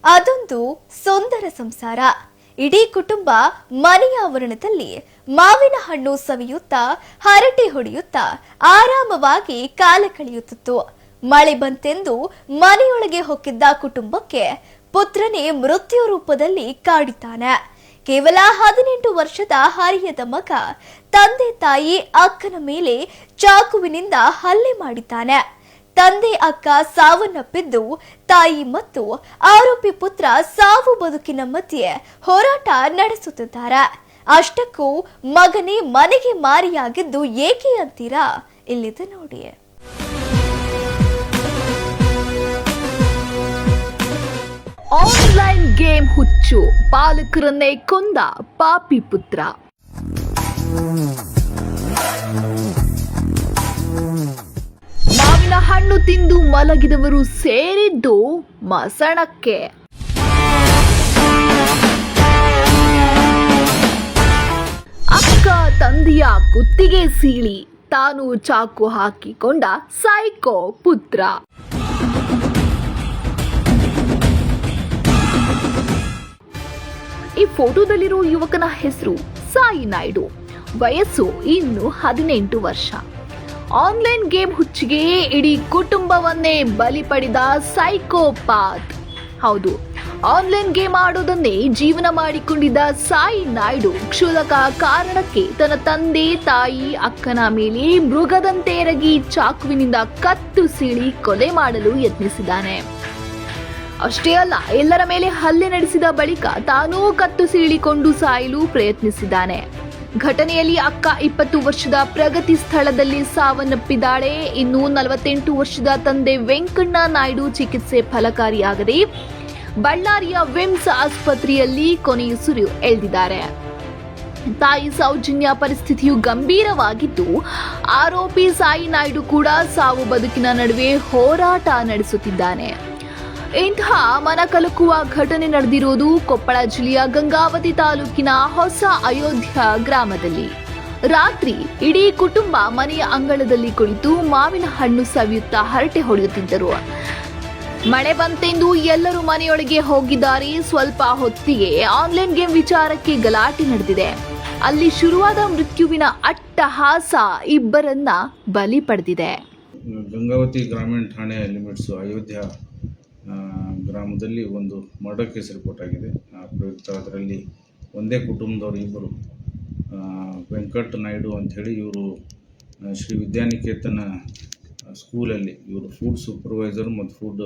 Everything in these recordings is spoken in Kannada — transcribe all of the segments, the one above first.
ಅದೊಂದು ಸುಂದರ ಸಂಸಾರ. ಇಡೀ ಕುಟುಂಬ ಮನೆಯ ಆವರಣದಲ್ಲಿ ಮಾವಿನ ಹಣ್ಣು ಸವಿಯುತ್ತಾ ಹರಟೆ ಹೊಡೆಯುತ್ತಾ ಆರಾಮವಾಗಿ ಕಾಲ ಕಳೆಯುತ್ತಿತ್ತು. ಮಳೆ ಬಂತೆಂದು ಮನೆಯೊಳಗೆ ಹೊಕ್ಕಿದ್ದ ಕುಟುಂಬಕ್ಕೆ ಪುತ್ರನೇ ಮೃತ್ಯು ರೂಪದಲ್ಲಿ ಕಾಡಿದ್ದಾನೆ. ಕೇವಲ 18 ವರ್ಷದ ಹರಿಯದ ಮಗ ತಂದೆ ತಾಯಿ ಅಕ್ಕನ ಮೇಲೆ ಚಾಕುವಿನಿಂದ ಹಲ್ಲೆ ಮಾಡಿದ್ದಾನೆ. ತಂದೆ ಅಕ್ಕ ಸಾವನ್ನಪ್ಪಿದ್ದು, ತಾಯಿ ಮತ್ತು ಆರೋಪಿ ಪುತ್ರ ಸಾವು ಬದುಕಿನ ಮಧ್ಯೆ ಹೋರಾಟ ನಡೆಸುತ್ತಿದ್ದಾರೆ. ಅಷ್ಟಕ್ಕೂ ಮಗನೇ ಮನೆಗೆ ಮಾರಿಯಾಗಿದ್ದು ಏಕೆ ಅಂತೀರಾ? ಇಲ್ಲಿದೆ ನೋಡಿ. ಆನ್ಲೈನ್ ಗೇಮ್ ಹುಚ್ಚು, ಪಾಲಕರನ್ನೇ ಕೊಂದ ಪಾಪಿ ಪುತ್ರ. ಮಾವಿನ ಹಣ್ಣು ತಿಂದು ಮಲಗಿದವರು ಸೇರಿದ್ದು ಮಸಣಕ್ಕೆ. ಅಕ್ಕ ತಂದೆಯ ಕುತ್ತಿಗೆ ಸೀಳಿ ತಾನು ಚಾಕು ಹಾಕಿಕೊಂಡ ಸೈಕೋ ಪುತ್ರ. ಈ ಫೋಟೋದಲ್ಲಿರೋ ಯುವಕನ ಹೆಸರು ಸಾಯಿ ನಾಯ್ಡು. ವಯಸ್ಸು ಇನ್ನು 18 ವರ್ಷ. ಆನ್ಲೈನ್ ಗೇಮ್ ಹುಚ್ಚಿಗೆ ಇಡೀ ಕುಟುಂಬವನ್ನೇ ಬಲಿ ಪಡೆದ ಸೈಕೋಪಾತ್. ಹೌದು, ಆನ್ಲೈನ್ ಗೇಮ್ ಆಡೋದನ್ನೇ ಜೀವನ ಮಾಡಿಕೊಂಡಿದ್ದ ಸಾಯಿ ನಾಯ್ಡು ಕ್ಷುಲ್ಲಕ ಕಾರಣಕ್ಕೆ ತನ್ನ ತಂದೆ ತಾಯಿ ಅಕ್ಕನ ಮೇಲೆ ಮೃಗದಂತೆ ಎರಗಿ ಚಾಕುವಿನಿಂದ ಕತ್ತು ಸೀಳಿ ಕೊಲೆ ಮಾಡಲು ಯತ್ನಿಸಿದ್ದಾನೆ. ಅಷ್ಟೇ ಅಲ್ಲ, ಎಲ್ಲರ ಮೇಲೆ ಹಲ್ಲೆ ನಡೆಸಿದ ಬಳಿಕ ತಾನೂ ಕತ್ತು ಸೀಳಿಕೊಂಡು ಸಾಯಲು ಪ್ರಯತ್ನಿಸಿದ್ದಾನೆ. ಘಟನೆಯಲ್ಲಿ ಅಕ್ಕ 20 ವರ್ಷದ ಪ್ರಗತಿ ಸ್ಥಳದಲ್ಲಿ ಸಾವನ್ನಪ್ಪಿದ್ದಾಳೆ. ಇನ್ನು 48 ವರ್ಷದ ತಂದೆ ವೆಂಕಣ್ಣ ನಾಯ್ಡು ಚಿಕಿತ್ಸೆ ಫಲಕಾರಿಯಾಗದೆ ಬಳ್ಳಾರಿಯ ವಿಮ್ಸ್ ಆಸ್ಪತ್ರೆಯಲ್ಲಿ ಕೊನೆಯುಸಿರು ಎಳೆದಿದ್ದಾರೆ. ತಾಯಿ ಸೌಜನ್ಯ ಪರಿಸ್ಥಿತಿಯು ಗಂಭೀರವಾಗಿದ್ದು, ಆರೋಪಿ ಸಾಯಿ ನಾಯ್ಡು ಕೂಡ ಸಾವು ಬದುಕಿನ ನಡುವೆ ಹೋರಾಟ ನಡೆಸುತ್ತಿದ್ದಾನೆ. ಇಂತಹ ಮನಕಲಕುವ ಘಟನೆ ನಡೆದಿರುವುದು ಕೊಪ್ಪಳ ಜಿಲ್ಲೆಯ ಗಂಗಾವತಿ ತಾಲೂಕಿನ ಹೊಸ ಅಯೋಧ್ಯ ಗ್ರಾಮದಲ್ಲಿ. ರಾತ್ರಿ ಇಡೀ ಕುಟುಂಬ ಮನೆಯ ಅಂಗಳದಲ್ಲಿ ಕುಳಿತು ಮಾವಿನ ಹಣ್ಣು ಸವಿಯುತ್ತಾ ಹರಟೆ ಹೊಡೆಯುತ್ತಿದ್ದರು. ಮಳೆ ಬಂತೆಂದು ಎಲ್ಲರೂ ಮನೆಯೊಳಗೆ ಹೋಗಿದ್ದಾರೆ. ಸ್ವಲ್ಪ ಹೊತ್ತಿಗೆ ಆನ್ಲೈನ್ ಗೇಮ್ ವಿಚಾರಕ್ಕೆ ಗಲಾಟೆ ನಡೆದಿದೆ. ಅಲ್ಲಿ ಶುರುವಾದ ಮೃತ್ಯುವಿನ ಅಟ್ಟಹಾಸ ಇಬ್ಬರನ್ನ ಬಲಿ ಪಡೆದಿದೆ. ಗಂಗಾವತಿ ಗ್ರಾಮೀಣ ಠಾಣೆ ಲಿಮಿಟ್ಸ್ ಅಯೋಧ್ಯ ಗ್ರಾಮದಲ್ಲಿ ಒಂದು ಮರ್ಡರ್ ಕೇಸ್ ರಿಪೋರ್ಟ್ ಆಗಿದೆ. ಪ್ರಯುಕ್ತ ಅದರಲ್ಲಿ ಒಂದೇ ಕುಟುಂಬದವರು ಇಬ್ಬರು, ವೆಂಕಟ್ ನಾಯ್ಡು ಅಂಥೇಳಿ ಇವರು ಶ್ರೀ ವಿದ್ಯಾನಿಕೇತನ ಸ್ಕೂಲಲ್ಲಿ ಇವರು ಫುಡ್ ಸೂಪರ್ವೈಸರ್ ಮತ್ತು ಫುಡ್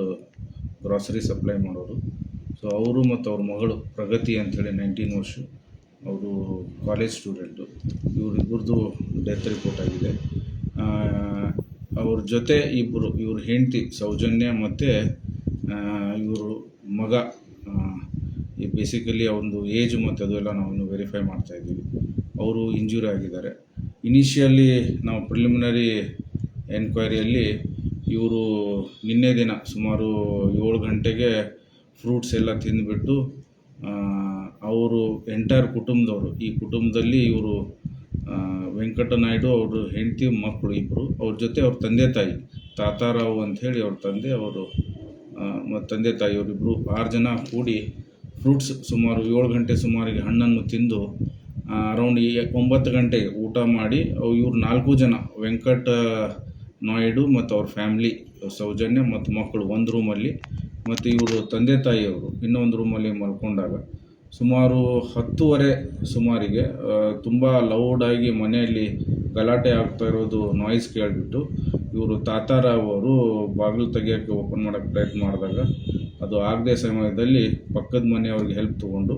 ಗ್ರಾಸರಿ ಸಪ್ಲೈ ಮಾಡೋರು. ಸೊ ಅವರು ಮತ್ತು ಅವ್ರ ಮಗಳು ಪ್ರಗತಿ ಅಂಥೇಳಿ 19 ವರ್ಷ, ಅವರು ಕಾಲೇಜ್ ಸ್ಟೂಡೆಂಟು. ಇವರಿಬ್ಬರದು ಡೆತ್ ರಿಪೋರ್ಟ್ ಆಗಿದೆ. ಅವ್ರ ಜೊತೆ ಇಬ್ಬರು, ಇವ್ರ ಹೆಂಡತಿ ಸೌಜನ್ಯ ಮತ್ತು ಇವರು ಮಗ, ಈ ಬೇಸಿಕಲಿ ಅವನದು ಏಜ್ ಮತ್ತು ಅದೆಲ್ಲ ನಾವು ವೆರಿಫೈ ಮಾಡ್ತಾಯಿದ್ದೀವಿ. ಅವರು ಇಂಜೂರಿ ಆಗಿದ್ದಾರೆ. ಇನಿಷಿಯಲಿ ನಾವು ಪ್ರಿಲಿಮಿನರಿ ಎನ್ಕ್ವೈರಿಯಲ್ಲಿ ಇವರು ನಿನ್ನೆ ದಿನ ಸುಮಾರು 7 ಗಂಟೆಗೆ ಫ್ರೂಟ್ಸ್ ಎಲ್ಲ ತಿಂದುಬಿಟ್ಟು ಅವರು ಎಂಟೈರ್ ಕುಟುಂಬದವರು, ಈ ಕುಟುಂಬದಲ್ಲಿ ಇವರು ವೆಂಕಟ ನಾಯ್ಡು ಅವರು ಹೆಂಡತಿ ಮಕ್ಕಳು ಇಬ್ಬರು, ಅವ್ರ ಜೊತೆ ಅವ್ರ ತಂದೆ ತಾಯಿ ತಾತಾರಾವ್ ಅಂಥೇಳಿ ಅವ್ರ ತಂದೆ, ಅವರು ಮತ್ತು ತಂದೆ ತಾಯಿ ಅವರಿಬ್ಬರು 6 ಜನ ಕೂಡಿ ಫ್ರೂಟ್ಸ್ ಸುಮಾರು 7 ಗಂಟೆ ಸುಮಾರಿಗೆ ಹಣ್ಣನ್ನು ತಿಂದು ಅರೌಂಡ್ 9 ಗಂಟೆಗೆ ಊಟ ಮಾಡಿ ಇವ್ರು 4 ಜನ ವೆಂಕಟ ನಾಯ್ಡು ಮತ್ತು ಅವ್ರ ಫ್ಯಾಮ್ಲಿ ಸೌಜನ್ಯ ಮತ್ತು ಮಕ್ಕಳು ಒಂದು ರೂಮಲ್ಲಿ, ಮತ್ತು ಇವರು ತಂದೆ ತಾಯಿಯವರು ಇನ್ನೊಂದು ರೂಮಲ್ಲಿ ಮಲ್ಕೊಂಡಾಗ ಸುಮಾರು 10:30 ಸುಮಾರಿಗೆ ತುಂಬ ಲೌಡಾಗಿ ಮನೆಯಲ್ಲಿ ಗಲಾಟೆ ಆಗ್ತಾ ಇರೋದು ನಾಯ್ಸ್ ಕೇಳಿಬಿಟ್ಟು ಇವರು ತಾತಾರಾವ್ ಅವರು ಬಾಗಿಲು ತೆಗಿಯೋಕ್ಕೆ ಓಪನ್ ಮಾಡೋಕ್ಕೆ ಪ್ರಯತ್ನ ಮಾಡಿದಾಗ ಅದು ಆಗದೆ ಸಮಯದಲ್ಲಿ ಪಕ್ಕದ ಮನೆಯವ್ರಿಗೆ ಹೆಲ್ಪ್ ತೊಗೊಂಡು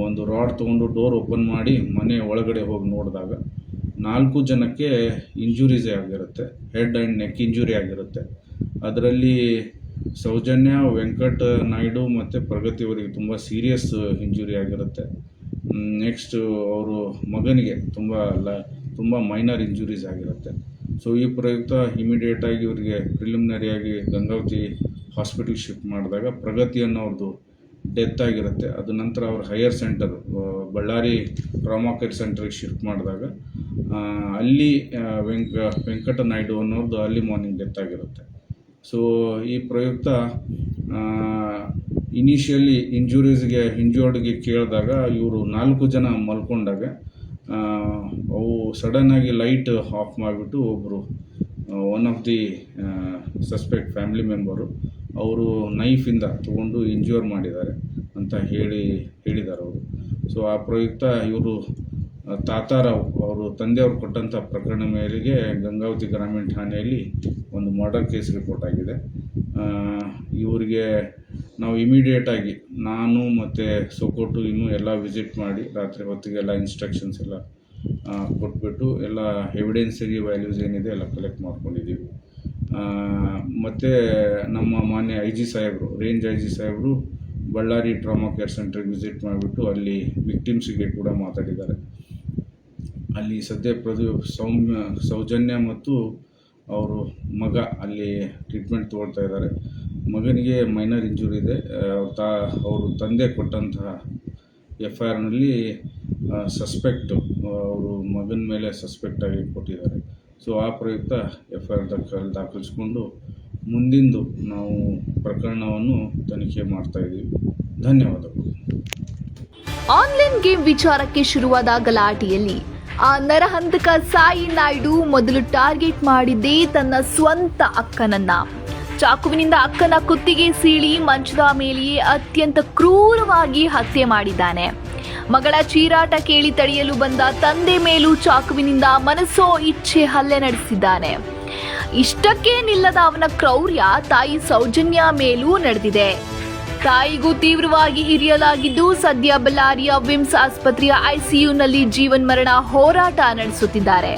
ಒಂದು ರಾಡ್ ತೊಗೊಂಡು ಡೋರ್ ಓಪನ್ ಮಾಡಿ ಮನೆ ಒಳಗಡೆ ಹೋಗಿ ನೋಡಿದಾಗ 4 ಜನಕ್ಕೆ ಇಂಜುರೀಸೇ ಆಗಿರುತ್ತೆ. ಹೆಡ್ ಆ್ಯಂಡ್ ನೆಕ್ ಇಂಜುರಿ ಆಗಿರುತ್ತೆ. ಅದರಲ್ಲಿ ಸೌಜನ್ಯ, ವೆಂಕಟ್ ನಾಯ್ಡು ಮತ್ತು ಪ್ರಗತಿಯವರಿಗೆ ತುಂಬ ಸೀರಿಯಸ್ ಇಂಜುರಿ ಆಗಿರುತ್ತೆ. ನೆಕ್ಸ್ಟು ಅವರು ಮಗನಿಗೆ ತುಂಬ ಮೈನರ್ ಇಂಜುರೀಸ್ ಆಗಿರುತ್ತೆ. ಸೊ ಈ ಪ್ರಯುಕ್ತ ಇಮಿಡಿಯೇಟಾಗಿ ಇವರಿಗೆ ಪ್ರಿಲಿಮಿನರಿಯಾಗಿ ಗಂಗಾವತಿ ಹಾಸ್ಪಿಟಲ್ ಶಿಫ್ಟ್ ಮಾಡಿದಾಗ ಪ್ರಗತಿ ಅನ್ನೋರ್ದು ಡೆತ್ ಆಗಿರುತ್ತೆ. ಅದು ನಂತರ ಅವ್ರ higher centre Bellary trauma care ಸೆಂಟರ್ಗೆ ಶಿಫ್ಟ್ ಮಾಡಿದಾಗ ಅಲ್ಲಿ ವೆಂಕಟ ನಾಯ್ಡು ಅನ್ನೋರ್ದು ಅರ್ಲಿ ಮಾರ್ನಿಂಗ್ ಡೆತ್ ಆಗಿರುತ್ತೆ. ಸೊ ಈ ಪ್ರಯುಕ್ತ ಇನಿಷಿಯಲಿ ಇಂಜೂರ್ಡ್ಗೆ ಕೇಳಿದಾಗ ಇವರು 4 ಜನ ಮಲ್ಕೊಂಡಾಗ ಅವು ಸಡನ್ನಾಗಿ ಲೈಟ್ ಆಫ್ ಮಾಡಿಬಿಟ್ಟು ಒಬ್ಬರು one of the suspect family member ಅವರು ನೈಫಿಂದ ತಗೊಂಡು ಇಂಜೂರ್ ಮಾಡಿದ್ದಾರೆ ಅಂತ ಹೇಳಿದ್ದಾರೆ ಅವರು. ಸೊ ಆ ಪ್ರಯುಕ್ತ ಇವರು ತಾತಾರಾವ್ ಅವರು ತಂದೆಯವರು ಕೊಟ್ಟಂಥ ಪ್ರಕರಣ ಮೇರೆಗೆ ಗಂಗಾವತಿ ಗ್ರಾಮೀಣ ಠಾಣೆಯಲ್ಲಿ ಒಂದು ಮರ್ಡರ್ ಕೇಸ್ ರಿಪೋರ್ಟ್ ಆಗಿದೆ. ಇವರಿಗೆ ನಾವು ಇಮಿಡಿಯೇಟಾಗಿ ನಾನು ಮತ್ತು ಸೊಕೋಟು ಇನ್ನೂ ಎಲ್ಲ ವಿಸಿಟ್ ಮಾಡಿ ರಾತ್ರಿ ಹೊತ್ತಿಗೆಲ್ಲ ಇನ್ಸ್ಟ್ರಕ್ಷನ್ಸ್ ಎಲ್ಲ ಕೊಟ್ಬಿಟ್ಟು ಎಲ್ಲ ಎವಿಡೆನ್ಸರಿ ವ್ಯಾಲ್ಯೂಸ್ ಏನಿದೆ ಎಲ್ಲ ಕಲೆಕ್ಟ್ ಮಾಡ್ಕೊಂಡಿದ್ದೀವಿ. ಮತ್ತು ನಮ್ಮ ಮಾನ್ಯ IG ಸಾಹೇಬರು, ರೇಂಜ್ IG ಸಾಹೇಬರು ಬಳ್ಳಾರಿ ಟ್ರಾಮಾ ಕೇರ್ ಸೆಂಟ್ರಿಗೆ ವಿಸಿಟ್ ಮಾಡಿಬಿಟ್ಟು ಅಲ್ಲಿ ವಿಕ್ಟಿಮ್ಸಿಗೆ ಕೂಡ ಮಾತಾಡಿದ್ದಾರೆ. ಅಲ್ಲಿ ಸದ್ಯ ಸೌಜನ್ಯ ಮತ್ತು ಅವರು ಮಗ ಅಲ್ಲಿ ಟ್ರೀಟ್ಮೆಂಟ್ ತೊಗೊಳ್ತಾ ಇದ್ದಾರೆ. ಮಗನಿಗೆ ಮೈನರ್ ಇಂಜುರಿ ಇದೆ. ಅವರು ತಂದೆ ಕೊಟ್ಟಂತಹ FIRನಲ್ಲಿ ಸಸ್ಪೆಕ್ಟು ಅವರು ಮಗನ ಮೇಲೆ ಸಸ್ಪೆಕ್ಟಾಗಿ ಕೊಟ್ಟಿದ್ದಾರೆ. ಸೊ ಆ ಪ್ರಯುಕ್ತ FIR ದಾಖಲಿಸ್ಕೊಂಡು ಮುಂದಿಂದು ನಾವು ಪ್ರಕರಣವನ್ನು ತನಿಖೆ ಮಾಡ್ತಾ ಇದ್ದೀವಿ. ಧನ್ಯವಾದಗಳು. ಆನ್ಲೈನ್ ಗೇಮ್ ವಿಚಾರಕ್ಕೆ ಶುರುವಾದ ಗಲಾಟೆಯಲ್ಲಿ ಆ ನರಹಂತಕ ಸಾಯಿ ನಾಯ್ಡು ಮೊದಲು ಟಾರ್ಗೆಟ್ ಮಾಡಿದ್ದೇ ತನ್ನ ಸ್ವಂತ ಅಕ್ಕನನ್ನ. ಚಾಕುವಿನಿಂದ ಅಕ್ಕನ ಕುತ್ತಿಗೆ ಸೀಳಿ ಮಂಚದ ಮೇಲೆಯೇ ಅತ್ಯಂತ ಕ್ರೂರವಾಗಿ ಹತ್ಯೆ ಮಾಡಿದ್ದಾನೆ. ಮಗಳ ಚೀರಾಟ ಕೇಳಿ ತಡೆಯಲು ಬಂದ ತಂದೆ ಮೇಲೂ ಚಾಕುವಿನಿಂದ ಮನಸೋ ಇಚ್ಛೆ ಹಲ್ಲೆ ನಡೆಸಿದ್ದಾನೆ. ಇಷ್ಟಕ್ಕೆ ನಿಲ್ಲದ ಅವನ ಕ್ರೌರ್ಯ ತಾಯಿ ಸೌಜನ್ಯ ಮೇಲೂ ನಡೆದಿದೆ. ತಾಯಿಗೂ ತೀವ್ರವಾಗಿ ಇರಿಯಲಾಗಿದ್ದು ಸದ್ಯ ಬಳ್ಳಾರಿಯ ವಿಮ್ಸ್ ಆಸ್ಪತ್ರೆಯ ICUನಲ್ಲಿ ಜೀವನ್ಮರಣ ಹೋರಾಟ ನಡೆಸುತ್ತಿದ್ದಾರೆ.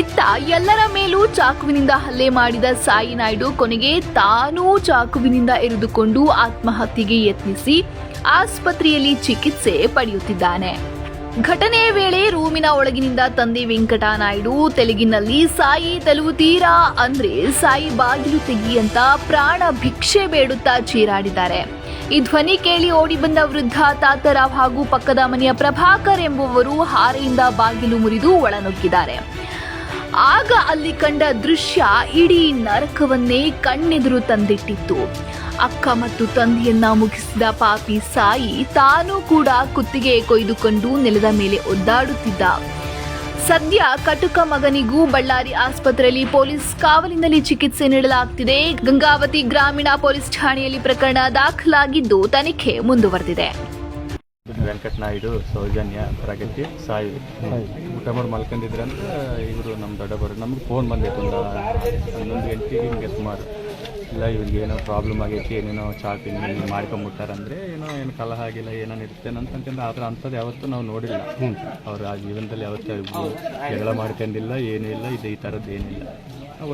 ಇತ್ತ ಎಲ್ಲರ ಮೇಲೂ ಚಾಕುವಿನಿಂದ ಹಲ್ಲೆ ಮಾಡಿದ ಸಾಯಿ ನಾಯ್ಡು ಕೊನೆಗೆ ತಾನೂ ಚಾಕುವಿನಿಂದ ಇರಿದುಕೊಂಡು ಆತ್ಮಹತ್ಯೆಗೆ ಯತ್ನಿಸಿ ಆಸ್ಪತ್ರೆಯಲ್ಲಿ ಚಿಕಿತ್ಸೆ ಪಡೆಯುತ್ತಿದ್ದಾನೆ. ಘಟನೆಯ ವೇಳೆ ರೂಮಿನ ಒಳಗಿನಿಂದ ತಂದೆ ವೆಂಕಟ ನಾಯ್ಡು ತೆಲುಗಿನಲ್ಲಿ ಸಾಯಿ ತಲುವುತ್ತೀರಾ ಅಂದ್ರೆ ಸಾಯಿ ಬಾಗಿಲು ತೆಗಿ ಅಂತ ಪ್ರಾಣ ಭಿಕ್ಷೆ ಬೇಡುತ್ತಾ ಚೀರಾಡಿದ್ದಾರೆ. ಈ ಧ್ವನಿ ಕೇಳಿ ಓಡಿ ಬಂದ ವೃದ್ಧ ತಾತರಾವ್ ಹಾಗೂ ಪಕ್ಕದ ಮನೆಯ ಪ್ರಭಾಕರ್ ಎಂಬುವರು ಹಾರೆಯಿಂದ ಬಾಗಿಲು ಮುರಿದು ಒಳನುಗ್ಗಿದ್ದಾರೆ. ಆಗ ಅಲ್ಲಿ ಕಂಡ ದೃಶ್ಯ ಇಡೀ ನರಕವನ್ನೇ ಕಣ್ಣೆದುರು ತಂದಿಟ್ಟಿತ್ತು. ಅಕ್ಕ ಮತ್ತು ತಂದೆಯನ್ನ ಮುಗಿಸಿದ ಪಾಪಿ ಸಾಯಿ ತಾನೂ ಕೂಡ ಕುತ್ತಿಗೆ ಕೊಯ್ದುಕೊಂಡು ನೆಲದ ಮೇಲೆ ಒದ್ದಾಡುತ್ತಿದ್ದ. ಸದ್ಯ ಕಟುಕ ಮಗನಿಗೂ ಬಳ್ಳಾರಿ ಆಸ್ಪತ್ರೆಯಲ್ಲಿ ಪೊಲೀಸ್ ಕಾವಲಿನಲ್ಲಿ ಚಿಕಿತ್ಸೆ ನೀಡಲಾಗುತ್ತಿದೆ. ಗಂಗಾವತಿ ಗ್ರಾಮೀಣ ಪೊಲೀಸ್ ಠಾಣೆಯಲ್ಲಿ ಪ್ರಕರಣ ದಾಖಲಾಗಿದ್ದು ತನಿಖೆ ಮುಂದುವರೆದಿದೆ. ವೆಂಕಟ ನಾಯ್ಡು, ಸೌಜನ್ಯ, ಪ್ರಗತಿ, ಸಾಯಿ ಊಟ ಮಾಡಿ ಮಲ್ಕೊಂಡಿದ್ರಂದ್ರೆ ಇವರು ನಮ್ಮ ದೊಡ್ಡಬರು ನಮ್ಗೆ ಫೋನ್ ಬಂದೈತೆ ಒಂದು 11 ಗಂಟೆಗೆ ಹಿಂಗೆ ಸುಮಾರು. ಇಲ್ಲ ಇವ್ರಿಗೆ ಏನೋ ಪ್ರಾಬ್ಲಮ್ ಆಗೈತಿ, ಏನೇನೋ ಚಾಕಿಂಗ್ ಮಾಡ್ಕೊಂಬಿಟ್ಟಾರಂದರೆ ಏನು ಕಲಹ ಆಗಿಲ್ಲ ಏನೇನು ಇರ್ತೇನೆ ಅಂತಂದ್ರೆ ಆದರೆ ಅಂಥದ್ದು ಯಾವತ್ತೂ ನಾವು ನೋಡಿಲ್ಲ. ಅವ್ರು ಆ ಜೀವನದಲ್ಲಿ ಯಾವತ್ತೂ ಜಗಳ ಮಾಡ್ಕೊಂಡಿಲ್ಲ, ಏನೂ ಇಲ್ಲ, ಇದು ಈ ಥರದ್ದು ಏನಿಲ್ಲ.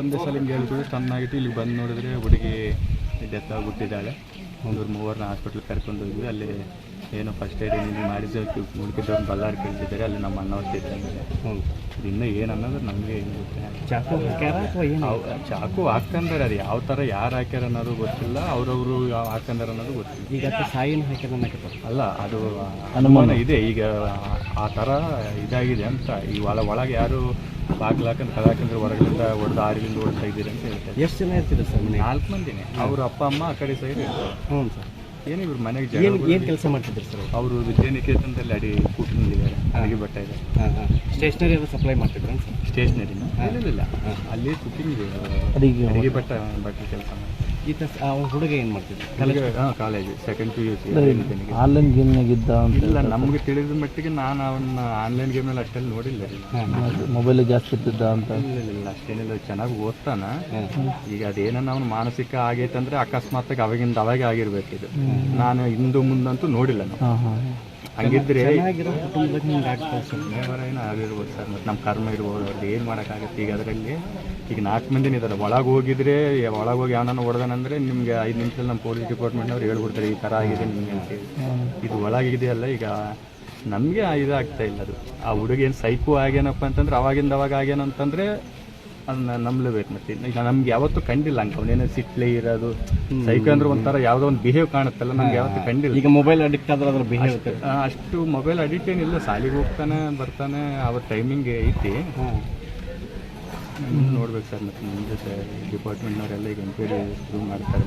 ಒಂದೇ ಸಲ ಹಿಂಗೆ ಹೇಳ್ಬಿಟ್ಟು ಚೆನ್ನಾಗಿಟ್ಟು ಇಲ್ಲಿಗೆ ಬಂದು ನೋಡಿದ್ರೆ ಹುಡುಗಿ ಡೆತ್ ಆಗಿಬಿಟ್ಟಿದ್ದಾಳೆ. 3-4 ಹಾಸ್ಪಿಟ್ಲಿಗೆ ಕರ್ಕೊಂಡು ಹೋದ್ವಿ. ಅಲ್ಲಿ ಏನೋ ಫಸ್ಟ್ ಏಡ್ ಏನೇನು ಮಾಡಿದ್ದು ಹುಡುಕಿದ್ದವ್ರು ಬಳ್ಳಾರಿ ಕಳಿಸಿದ್ದಾರೆ. ಅಲ್ಲಿ ನಮ್ಮ ಅಣ್ಣ ಓದ್ತಿದ್ದಂಗೆ ಇನ್ನೂ ಏನು ಅನ್ನೋದು ನಮಗೆ ಏನು ಗೊತ್ತಿಲ್ಲ. ಚಾಕು ಹಾಕಂದ್ರೆ ಅದು ಯಾವ ಥರ ಯಾರು ಹಾಕ್ಯಾರ ಅನ್ನೋದು ಗೊತ್ತಿಲ್ಲ. ಅವ್ರವರು ಹಾಕಂದಾರ ಅನ್ನೋದು ಗೊತ್ತಿಲ್ಲ. ಈಗ ಸಾಯಿನ ಹಾಕ್ಯಾರ ಅಲ್ಲ, ಅದು ಅನುಮಾನ ಇದೆ. ಈಗ ಆ ಥರ ಇದಾಗಿದೆ ಅಂತ ಈ ಒಳಗೆ ಯಾರು ಬಾಗಿಲು ಹಾಕಂದ್ರೆ ಕದಾಕಂದ್ರೆ ಹೊರಗಲಿಂದ ಹೊಡೆದು ಆರಿಲಿಂದ ಓಡ್ತಾ ಇದ್ದೀರಿ ಅಂತ ಹೇಳ್ತಾರೆ. ಎಷ್ಟು ಜನ ಇರ್ತೀರ ಸರ್? 4 ಮಂದಿನೇ. ಅವ್ರ ಅಪ್ಪ ಅಮ್ಮ ಆ ಕಡೆ ಸೈಡ್ ಇರ್ತಾರೆ. ಹ್ಞೂ ಸರ್. ಏನು ಇವ್ರ ಮನೆಗೆ ಏನು ಕೆಲಸ ಮಾಡ್ತಿದ್ರು ಸರ್? ಅವರು ವಿದ್ಯಾನಿಕೇತನದಲ್ಲಿ ಕೂಟಲ್ಲಿದ್ದಾರೆ, ಅಡಿಗೆ ಭಟ್ಟ ಇದೆ. ಸ್ಟೇಷನರಿ ಎಲ್ಲ ಸಪ್ಲೈ ಮಾಡ್ತಿದ್ರು ಸರ್? ಸ್ಟೇಷನರಿನ ಇಲ್ಲ, ಅಲ್ಲಿ ಕುಕಿಂಗ್ ಅಡಿಗೆ ಭಟ್ಟ ಕೆಲಸ ಮಾಡಿ. ಈ ಹುಡುಗ ಏನು ಮಾಡ್ತಿದ್ರು? College second PUC. ಆನ್ಲೈನ್ ಗೇಮ್ನಾಗಿದ್ದ ಇಲ್ಲ, ನಮಗೆ ತಿಳಿದ ಮಟ್ಟಿಗೆ ನಾನು ಅವನ್ನ ಆನ್ಲೈನ್ ಗೇಮ್ನಲ್ಲಿ ಅಷ್ಟೆಲ್ಲ ನೋಡಿಲ್ಲ. ಮೊಬೈಲ್ ಜಾಸ್ತಿ ಇರ್ತಿದ್ದ ಅಂತ? ಇಲ್ಲ, ಅಷ್ಟೇನಿಲ್ಲ. ಚೆನ್ನಾಗಿ ಓದ್ತಾನ. ಈಗ ಅದೇನನ್ನ ಅವ್ನು ಮಾನಸಿಕ ಆಗೈತಂದ್ರೆ ಅಕಸ್ಮಾತ್ ಅವಾಗೆ ಆಗಿರ್ಬೇಕಿದು. ನಾನು ಹಿಂದೆ ಮುಂದಂತೂ ನೋಡಿಲ್ಲ ನಾವು. ಹಂಗಿದ್ರೆ ಏನೋ ಆಗಿರ್ಬೋದು ಸರ್. ಮತ್ತು ನಮ್ಮ ಕರ್ಮ ಇರ್ಬೋದು, ಅವ್ರದ್ದು ಏನು ಮಾಡೋಕ್ಕಾಗತ್ತೆ. ಈಗ ಅದರಲ್ಲಿ ಈಗ 4 ಮಂದಿನ ಇದ್ದಾರೆ. ಒಳಗೆ ಹೋಗಿದ್ರೆ ಒಳಗೆ ಹೋಗಿ ಯಾವನ್ನ ಹೊಡೆದಾನಂದ್ರೆ ನಿಮಗೆ 5 ನಿಮಿಷದಲ್ಲಿ ನಮ್ಮ ಪೊಲೀಸ್ ಡಿಪಾರ್ಟ್ಮೆಂಟ್ನವ್ರು ಹೇಳ್ಬಿಡ್ತಾರೆ ಈ ಥರ ಆಗಿದೆ ನಿಮಗೆ ಅಂತೇಳಿ. ಇದು ಒಳಗಿದೆಯಲ್ಲ, ಈಗ ನಮಗೆ ಇದಾಗ್ತಾ ಇಲ್ಲ. ಅದು ಆ ಹುಡುಗ ಏನು ಸೈಕೋ ಆಗ್ಯಾನಪ್ಪ ಅಂತಂದ್ರೆ ಅವಾಗ ಆಗ್ಯಾನ ಅಂತಂದರೆ ಅದನ್ನ ನಂಬಲೇಬೇಕು. ಮತ್ತೆ ಈಗ ನಮ್ಗೆ ಯಾವತ್ತೂ ಕಂಡಿಲ್ಲ ಹಂಗೆ ಅವನೇನೋ ಸಿಟ್ಲೇ ಇರೋದು. ಸೈಕೋ ಅಂದ್ರೆ ಒಂಥರ ಯಾವುದೋ ಒಂದು ಬಿಹೇವ್ ಕಾಣುತ್ತಲ್ಲ, ನಮ್ಗೆ ಯಾವತ್ತೂ ಕಂಡಿಲ್ಲ. ಈಗ ಮೊಬೈಲ್ ಅಡಿಕ್ಟ್ ಆದ್ರೆ ಅದ್ರ ಬಿಹೇವ್ ಅಷ್ಟು ಮೊಬೈಲ್ ಅಡಿಕ್ಟ್ ಏನಿಲ್ಲ. ಶಾಲೆಗೆ ಹೋಗ್ತಾನೆ ಬರ್ತಾನೆ, ಅವತ್ತು ಟೈಮಿಂಗ್ ಐತಿ. ನೋಡ್ಬೇಕು ಸರ್, ಮತ್ತು ನಿಮ್ಮ ಜೊತೆ ಡಿಪಾರ್ಟ್ಮೆಂಟ್ನವರೆಲ್ಲ ಈಗ ಎಂಕ್ವೈರಿ ಶುರು ಮಾಡ್ತಾರೆ.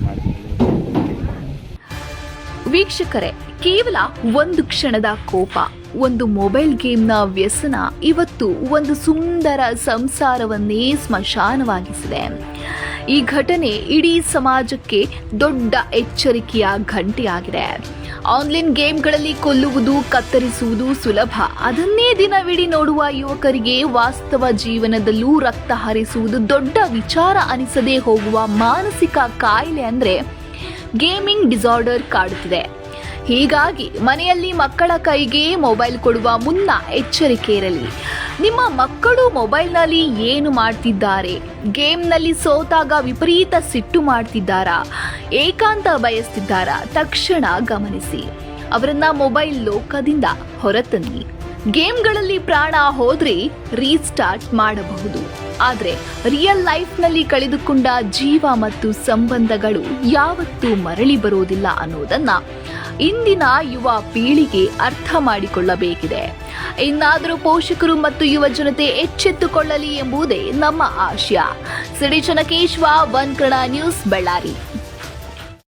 ವೀಕ್ಷಕರೇ, ಕೇವಲ ಒಂದು ಕ್ಷಣದ ಕೋಪ, ಒಂದು ಮೊಬೈಲ್ ಗೇಮ್ನ ವ್ಯಸನ ಇವತ್ತು ಒಂದು ಸುಂದರ ಸಂಸಾರವನ್ನೇ ಸ್ಮಶಾನವಾಗಿಸಿದೆ. ಈ ಘಟನೆ ಇಡೀ ಸಮಾಜಕ್ಕೆ ದೊಡ್ಡ ಎಚ್ಚರಿಕೆಯ ಗಂಟೆಯಾಗಿದೆ. ಆನ್ಲೈನ್ ಗೇಮ್ಗಳಲ್ಲಿ ಕೊಲ್ಲುವುದು, ಕತ್ತರಿಸುವುದು ಸುಲಭ. ಅದನ್ನೇ ದಿನವಿಡೀ ನೋಡುವ ಯುವಕರಿಗೆ ವಾಸ್ತವ ಜೀವನದಲ್ಲೂ ರಕ್ತ ಹರಿಸುವುದು ದೊಡ್ಡ ವಿಚಾರ ಅನಿಸದೇ ಹೋಗುವ ಮಾನಸಿಕ ಕಾಯಿಲೆ ಅಂದ್ರೆ ಗೇಮಿಂಗ್ ಡಿಸಾರ್ಡರ್ ಕಾಡುತ್ತಿದೆ. ಹೀಗಾಗಿ ಮನೆಯಲ್ಲಿ ಮಕ್ಕಳ ಕೈಗೆ ಮೊಬೈಲ್ ಕೊಡುವ ಮುನ್ನ ಎಚ್ಚರಿಕೆ ಇರಲಿ. ನಿಮ್ಮ ಮಕ್ಕಳು ಮೊಬೈಲ್ನಲ್ಲಿ ಏನು ಮಾಡ್ತಿದ್ದಾರೆ? ಗೇಮ್ನಲ್ಲಿ ಸೋತಾಗ ವಿಪರೀತ ಸಿಟ್ಟು ಮಾಡ್ತಿದ್ದಾರಾ? ಏಕಾಂತ ಬಯಸ್ತಿದ್ದಾರಾ? ತಕ್ಷಣ ಗಮನಿಸಿ. ಅವರನ್ನ ಮೊಬೈಲ್ ಲೋಕದಿಂದ ಹೊರತನ್ನಿ. ಗೇಮ್ಗಳಲ್ಲಿ ಪ್ರಾಣ ಹೋದ್ರೆ ರೀಸ್ಟಾರ್ಟ್ ಮಾಡಬಹುದು, ಆದ್ರೆ ರಿಯಲ್ ಲೈಫ್ನಲ್ಲಿ ಕಳೆದುಕೊಂಡ ಜೀವ ಮತ್ತು ಸಂಬಂಧಗಳು ಯಾವತ್ತೂ ಮರಳಿ ಬರೋದಿಲ್ಲ ಅನ್ನೋದನ್ನ ಇಂದಿನ ಯುವ ಪೀಳಿಗೆ ಅರ್ಥ ಮಾಡಿಕೊಳ್ಳಬೇಕಿದೆ. ಇನ್ನಾದರೂ ಪೋಷಕರು ಮತ್ತು ಯುವ ಜನತೆ ಎಚ್ಚೆತ್ತುಕೊಳ್ಳಲಿ ಎಂಬುದೇ ನಮ್ಮ ಆಶಯ. ಸಿಡಿ ಚನ್ನಕೇಶ್ವ, ಒನ್ ಕನ್ನಡ ನ್ಯೂಸ್, ಬಳ್ಳಾರಿ.